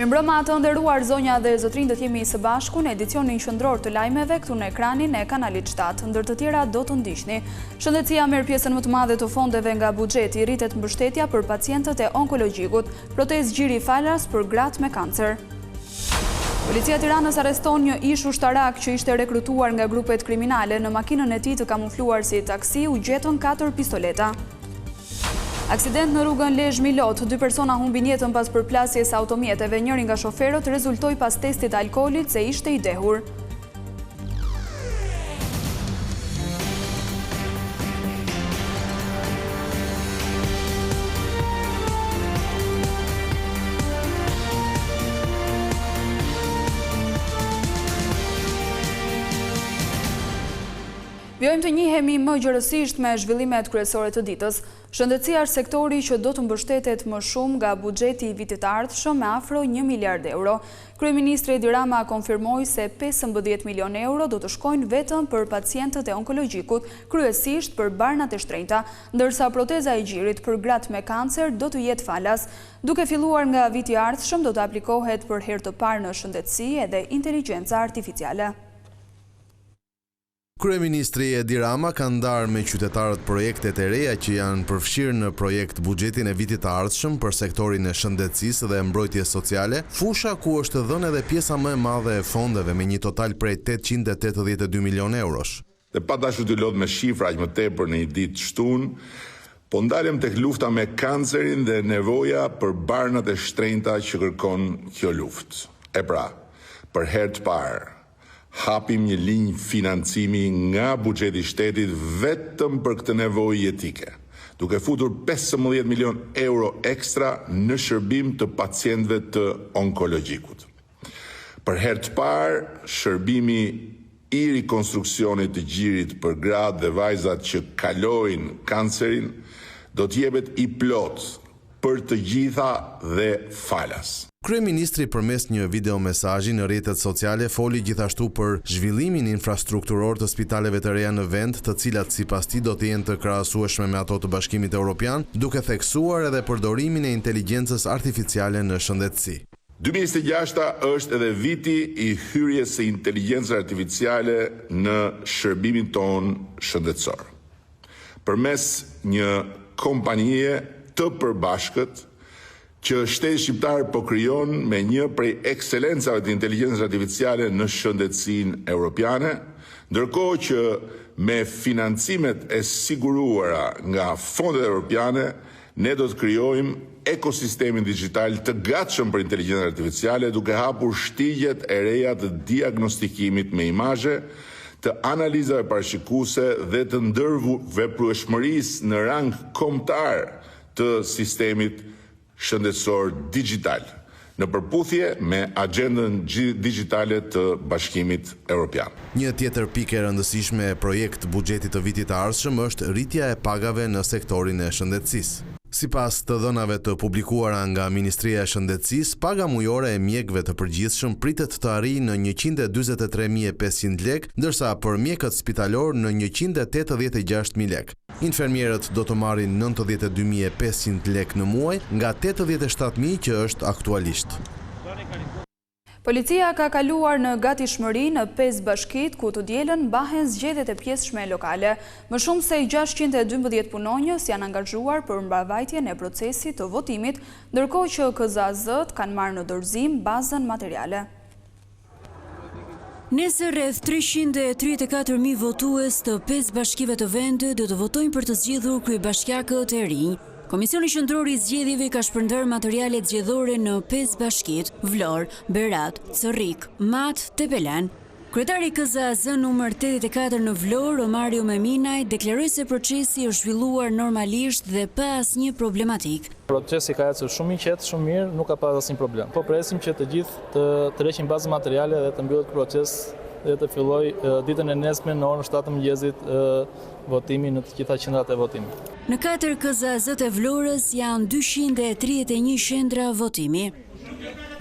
Mirëmbrëma të nderuar zonja dhe zotrin, do t'jemi së bashku në edicionin qendror të lajmeve këtu në ekranin e kanalit 7, ndër të tjera do të ndiqni. Shëndetësia merr pjesën më të madhe të fondeve nga buxheti, rritet mbështetja për pacientët e onkologjikut, protestë gjiri falas për gratë me kancer. Policia e Tiranës arreston një ish ushtarak që ishte rekrutuar nga grupet kriminale. Në makinën e tij të kamufluar si taksi u gjetën 4 pistoleta. Aksident në rrugën Lezhë-Milot, 2 persona humbin jetën pas përplasjes automjeteve, njëri nga shoferët rezultoi pas testit alkoolit se ishte i dehur. Vjojmë të njihemi më gjërësisht me zhvillimet kryesore të ditës. Shëndetësia është sektori që do të mbështetet më shumë nga buxheti i vitit të ardhshëm me afro 1 miliard euro. Kryeministri Edi Rama konfirmoi se 15 milion euro do të shkojnë vetëm për pacientët e onkologjikut, kryesisht për barnat e shtrenjta, ndërsa proteza e gjirit për gratë me kancer do të jetë falas. Duke filluar nga viti i ardhshëm do të aplikohet për herë të parë në shëndetësi edhe inteligjenca artificiale. Kryeministri Edi Rama ka ndarë me qytetarët projektet e reja që janë përfshirë në projekt buxhetin e vitit të ardhshëm për sektorin e shëndetësisë dhe mbrojtjes sociale, fusha ku është dhënë edhe pjesa më e madhe e fondeve me një total prej 882 milion eurosh. Dhe pa dashur të lodh me shifra aq më tepër në një ditë shtunë, po ndalem tek lufta me kancerin dhe nevoja për barnat e shtrenjta që kërkon kjo luftë. E pra, për herë të parë hapim një linjë financimi nga buxheti i shtetit vetëm për këtë nevojë jetike, duke futur 15 milion euro ekstra në shërbim të pacientëve të onkologjikut. Për herë të parë, shërbimi i rikonstruksionit të gjirit për gratë dhe vajzat që kalojnë kancerin do të jepet i plot për të gjitha dhe falas. Kryeministri përmes një video mesazhi në rrjetet sociale foli gjithashtu për zhvillimin infrastrukturor të spitaleve të reja në vend, të cilat sipas tij do të jenë të krahasueshme me ato të Bashkimit Evropian, duke theksuar edhe përdorimin e inteligjencës artificiale në shëndetësi. 2026 është edhe viti i hyrjes së inteligjencës artificiale në shërbimin ton shëndetësor. Përmes një kompanie të përbashkët që shteti shqiptar po krijon me një prej ekselencave të inteligjencës artificiale në shëndetësinë europiane, ndërkohë që me financimet e siguruara nga fondet europiane ne do të krijojmë ekosistemin digjital të gatshëm për inteligjencën artificiale, duke hapur shtigjet e reja të diagnostikimit me imazhe, të analizave parashikuese dhe të ndërveprueshmërisë në rang kombëtar të sistemit shëndetësor digital, në përputhje me agendën digjitale të Bashkimit Evropian. Një tjetër pikë e rëndësishme e projekt buxhetit të vitit të ardhshëm është rritja e pagave në sektorin e shëndetësisë. Sipas të dhënave të publikuara nga Ministria e Shëndetësisë, paga mujore e mjekëve të përgjithshëm pritet të arrijë në 143.500 lekë, ndërsa për mjekët spitalor në 186.000 lekë. Infermierët do të marrin 92.500 lekë në muaj nga 87.000 që është aktualisht. Policia ka kaluar në gatishmëri në 5 bashkit ku të dielën mbahen zgjedhjet e pjesëshme lokale. Më shumë se 612 punonjës janë angazhuar për mbarvajtjen e procesit të votimit, ndërkohë që KZAZ-t kanë marrë në dorëzim bazën materiale. Nesër rreth 334.000 votues të 5 bashkive të vendit do të votojnë për të zgjedhur kryebashkiakët e rinj. Komisioni Qendror i Zgjedhjeve ka shpërndar materialet zgjedhore në 5 bashkit: Vlorë, Berat, Cerrik, Mat, Tepelen. Kryetari i KZAZ numër 84 në Vlorë, Omario Meminaj, deklaroi se procesi është zhvilluar normalisht dhe pa asnjë problematik. Procesi ka ecur shumë i qetë, shumë mirë, nuk ka pas asnjë problem. Po presim që të gjithë të tërheqin bazë materiale dhe të mbyllet proces dhe të filloj ditën e nesme në orën 7 mëngjesit votimi në të gjitha qendrat e votimit. Në 4 KZAZ-t e Vlorës janë 231 qendra votimi.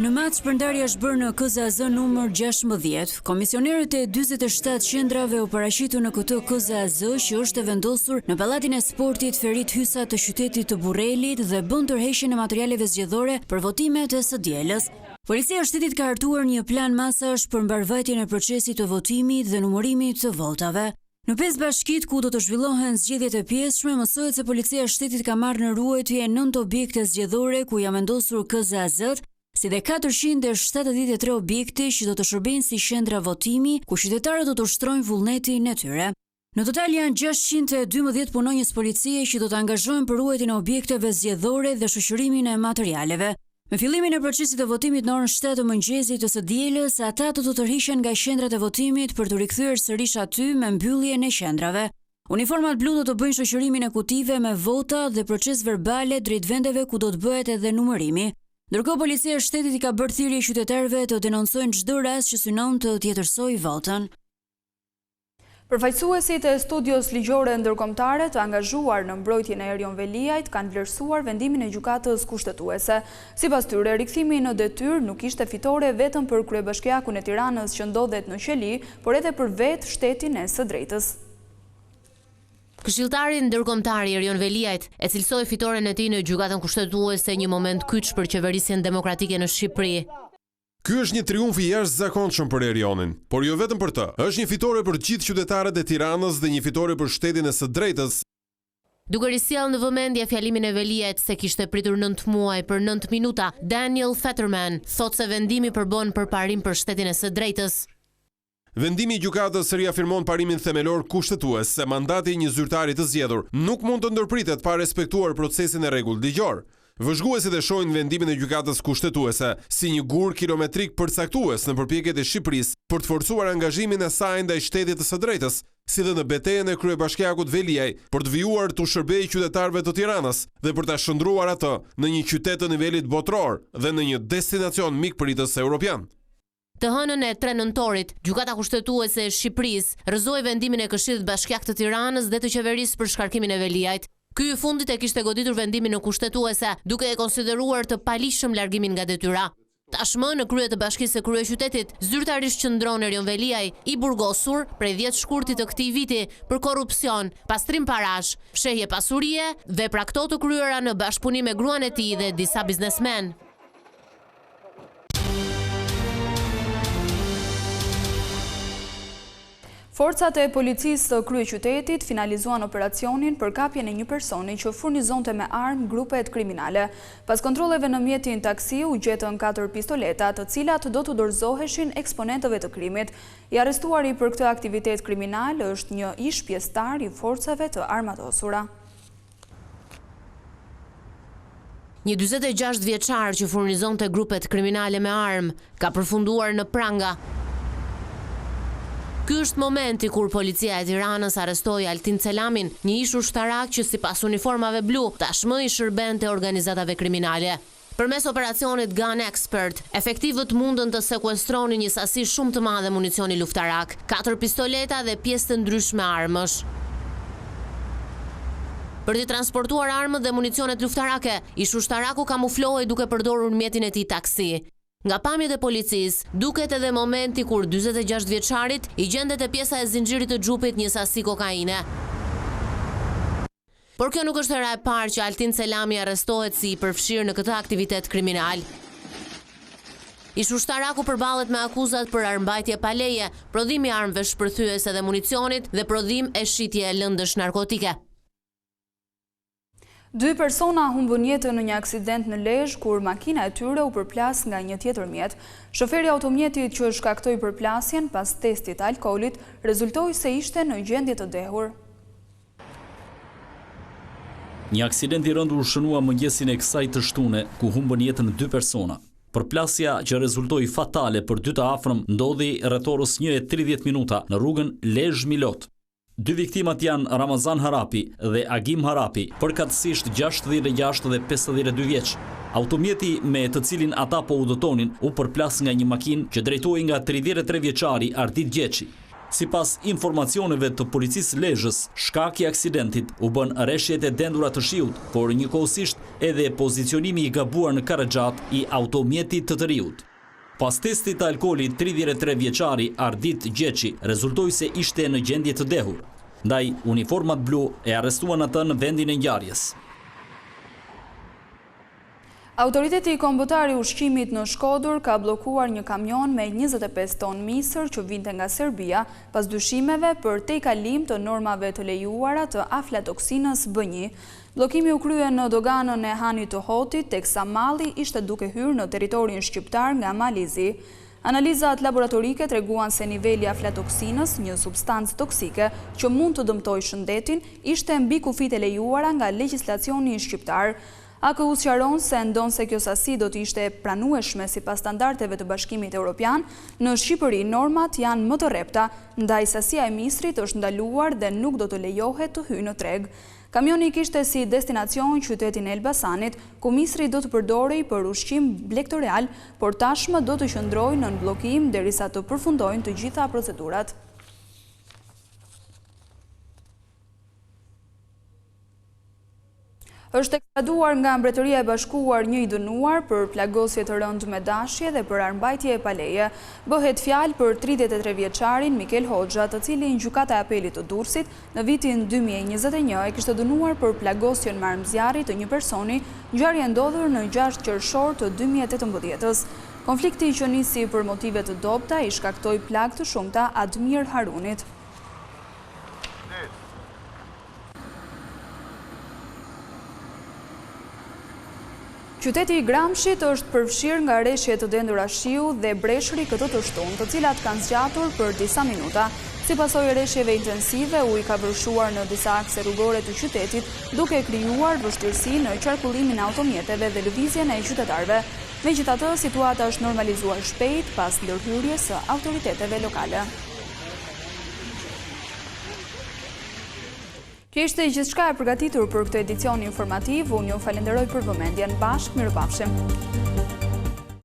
Në matë shpërndarja është bërë në KZAZ numër 16. Komisionerët e 47 qendrave u paraqitu në këtë KZAZ që është e vendosur në Pallatin e Sportit Ferit Hysa të qytetit të Burrelit dhe bën tërheqjen e materialeve zgjedhore për votimet e së dielës. Policia e shtetit ka hartuar një plan masash për mbarvajtjen e procesit të votimit dhe numërimit të votave. Në 5 bashkit ku do të zhvillohen zgjedhjet e pjesshme, mësohet se policia e shtetit ka marrë në ruajtje 9 objekte zgjedhore ku janë vendosur KZAZ-t, si dhe 473 objekte që do të shërbejnë si qendra votimi, ku qytetarët do të ushtrojnë vullnetin e tyre. Në total janë 612 punonjës policie që do të angazhohen për ruajtjen e objekteve zgjedhore dhe shoqërimin e materialeve. Me fillimin e procesit të votimit në orën 7 të mëngjesit të së dielës, ata do të tërhiqen nga qendrat e votimit për të rikthyer sërish aty me mbylljen e qendrave. Uniformat blu do të bëjnë shoqërimin e kutive me vota dhe proces verbale drejt vendeve ku do të bëhet edhe numërimi. Ndërkohë policia e shtetit i ka bërë thirrje qytetarëve të denoncojnë çdo rast që synon të tjetërsojë votën. Përfaqësuesit e studios ligjore ndërkombëtare të angazhuar në mbrojtjen e Erion Veliajt kanë vlerësuar vendimin e gjykatës kushtetuese. Sipas tyre, rikthimi në detyrë nuk ishte fitore vetëm për kryebashkiakun e Tiranës që ndodhet në qeli, por edhe për vetë shtetin e së drejtës. Këshilltari ndërkombëtar Erion Veliajt e cilësoi fitoren e tij në gjykatën kushtetuese një moment kyç për qeverisjen demokratike në Shqipëri. Ky është një triumf i jashtëzakonshëm për Erionin, por jo vetëm për të. Është një fitore për gjithë qytetarët e Tiranës dhe një fitore për shtetin e së drejtës. Duke risjellë në vëmendje fjalimin e Veliajt se kishte pritur 9 muaj për 9 minuta, Daniel Fetterman thot se vendimi përbën përparim për shtetin e së drejtës. Vendimi i gjykatës riafirmon parimin themelor kushtetues se mandati i një zyrtari të zgjedhur nuk mund të ndërpritet pa respektuar procesin e rregullligjor. Vëzhguesit e shohin vendimin e gjykatës kushtetuese si një gur kilometrik përcaktues në përpjekjet e Shqipërisë për të forcuar angazhimin e saj ndaj shtetit të së drejtës, si dhe në betejën e kryebashkiakut Veliaj për të vijuar të shërbejë qytetarëve të Tiranës dhe për ta shndruar atë në një qytet të nivelit botror dhe në një destinacion mikpritës evropian. Të hënën e 3 nëntorit, gjykata kushtetuese e Shqipërisë rrëzoi vendimin e Këshillit Bashkiak të Tiranës dhe të qeverisë për shkarkimin e Veliajt. Ky i fundit e kishte goditur vendimin në kushtetuese, duke e konsideruar të palishëm largimin nga detyra. Tashmë në krye të bashkisë së kryeqytetit, zyrtarisht qëndron Erion Veliaj, i burgosur prej 10 shkurtit të këtij viti për korrupsion, pastrim parash, fshehje pasurie dhe pra këto të kryera në bashkëpunim me gruan e tij dhe disa biznesmen. Forcat e policisë të kryeqytetit finalizuan operacionin për kapjen e një personi që furnizonte me armë grupet kriminale. Pas kontrolleve në mjetin taksi u gjetën 4 pistoleta, të cilat do të dorëzoheshin eksponentëve të krimit. I arrestuari për këtë aktivitet kriminal është një ish pjesëtar i forcave të armatosura. Një 46 vjeçar që furnizonte grupet kriminale me armë ka përfunduar në pranga. Ky është momenti kur policia e Tiranës arrestoi Altin Celamin, një ish ushtarak që sipas uniformave blu tashmë i shërbente organizatave kriminale. Përmes operacionit Gun Expert, efektivët mundën të sekuestronin një sasi shumë të madhe municioni luftarak, 4 pistoleta dhe pjesë të ndryshme armësh. Për të transportuar armët dhe municionet luftarake, ish ushtaraku kamuflohej duke përdorur mjetin e tij taksi. Nga pamjet e policisë, duket edhe momenti kur 46 vjeçarit i gjendet e pjesa e zinxhirit të xhupit një sasi kokaine. Por kjo nuk është hera e parë që Altin Celami arrestohet si i përfshirë në këtë aktivitet kriminal. Ish ushtaraku përballet me akuzat për armbajtje pa leje, prodhim i armëve shpërthyese dhe municionit dhe prodhim e shitje e lëndësh narkotike. 2 persona humbën jetën në një aksident në Lezhë kur makina e tyre u përplas nga një tjetër mjet. Shoferi i automjetit që shkaktoi përplasjen pas testit të alkoolit rezultoi se ishte në gjendje të dehur. Një aksident i rëndur shënua mëngjesin e kësaj të shtune ku humbën jetën 2 persona. Përplasja që rezultoi fatale për 2 të afërm ndodhi rreth orës 1:30 minuta në rrugën Lezhë-Milot. 2 viktimat janë Ramazan Harapi dhe Agim Harapi, përkatësisht 66 dhe 52 vjeç. Automjeti me të cilin ata po udhëtonin u përplas nga një makinë që drejtohej nga 33 vjeçari Ardit Gjeçi. Sipas informacioneve të policisë Lezhës, shkaki i aksidentit u bën rreshjet e dendura të shiut, por njëkohësisht edhe pozicionimi i gabuar në karrexhat i automjetit të riut. Pas testit të alkoolit, 33 vjeçari Ardit Gjeçi rezultoi se ishte në gjendje të dehur. Ndaj uniformat blu e arrestuan atë në vendin e ngjarjes. Autoriteti kombëtar i ushqimit në Shkodër ka blokuar një kamion me 25 ton misër që vinte nga Serbia pas dyshimeve për tejkalim të normave të lejuara të aflatoksinës B1. Bllokimi u krye në doganën e Hanit të Hotit, teksa malli ishte duke hyrë në territorin shqiptar nga Malizi. Analizat laboratorike treguan se niveli aflatoksinës, një substancë toksike që mund të dëmtojë shëndetin, ishte mbi kufit e lejuara nga legjislacioni shqiptar. AKU sqaron se ndonse kjo sasi do të ishte pranueshme sipas standardeve të Bashkimit Evropian, në Shqipëri normat janë më të rrepta, ndaj sasia e misrit është ndaluar dhe nuk do të lejohet të hyjë në treg. Kamioni kishte si destinacion qytetin e Elbasanit, ku misri do të përdorej për ushqim blektoreal, por tashmë do të qëndrojë në bllokim derisa të përfundojnë të gjitha procedurat. Është ekstraduar nga Mbretëria e Bashkuar një i dënuar për plagosje të rëndë me dashje dhe për armbajtje e paleje. Bëhet fjalë për 33 vjeçarin Mikel Hoxha, të cilin gjykata e apelit të Durrësit në vitin 2021 e kishte dënuar për plagosjen me armëzjarri të një personi, ngjarje ndodhur në 6 qershor të 2018-s. Konflikti që nisi për motive të dobta i shkaktoi plagë të shumta Admir Harunit. Qyteti i Gramshit është përfshirë nga rreshje të dendura shiu dhe breshri këtë të shtunë, të cilat kanë zgjatur për disa minuta. Si pasojë rreshjeve intensive, uji ka vërshuar në disa akse rrugore të qytetit, duke krijuar vështirësi në qarkullimin e automjeteve dhe lëvizjen e qytetarëve. Megjithatë, situata është normalizuar shpejt pas ndërhyrjes së autoriteteve lokale. Kjo ishte gjithçka e përgatitur për këtë edicion informativ, unë ju falenderoj për vëmendjen, bashkë mirëpafshim.